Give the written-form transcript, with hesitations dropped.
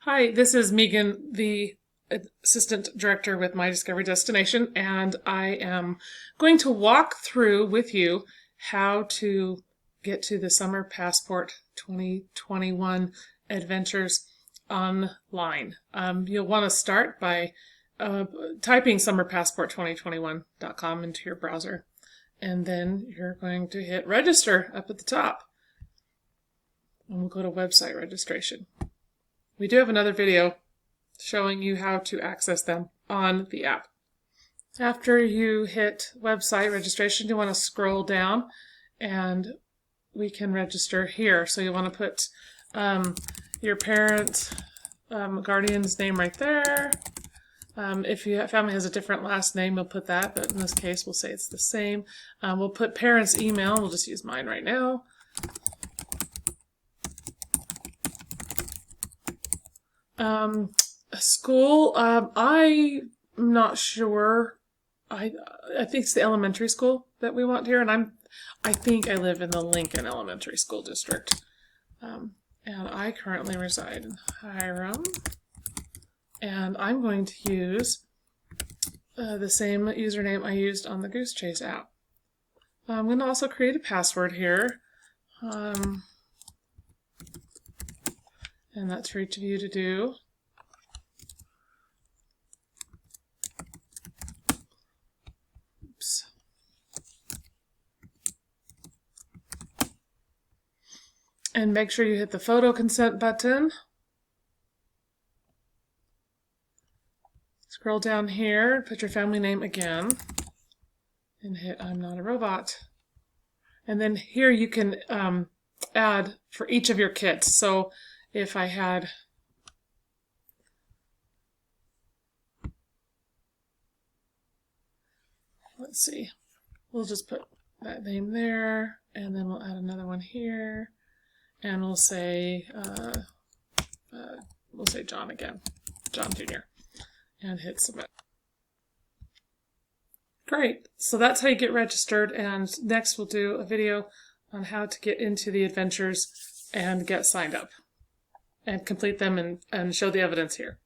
Hi, this is Megan, the Assistant Director with My Discovery Destination, and I am going to walk through with you how to get to the Summer Passport 2021 adventures online. You'll want to start by typing summerpassport2021.com into your browser, and then you're going to hit register up at the top, and we'll go to website registration. We do have another video showing you how to access them on the app. After you hit website registration, you want to scroll down and we can register here. So you want to put your parent, guardian's name right there. If your family has a different last name, we'll put that, but in this case, we'll say it's the same. We'll put parent's email. We'll just use mine right now. School, I'm not sure. I think it's the elementary school that we want here, and I think I live in the Lincoln Elementary School District. And I currently reside in Hiram. And I'm going to use the same username I used on the Goose Chase app. I'm going to also create a password here. And that's for each of you to do. Oops. And make sure you hit the photo consent button. Scroll down here, put your family name again, and hit I'm not a robot. And then here you can add for each of your kids. So if I had let's see, we'll just put that name there, and then we'll add another one here, and we'll say John again, John Jr., and hit submit. Great, so that's how you get registered, and next we'll do a video on how to get into the adventures and get signed up and complete them and show the evidence here.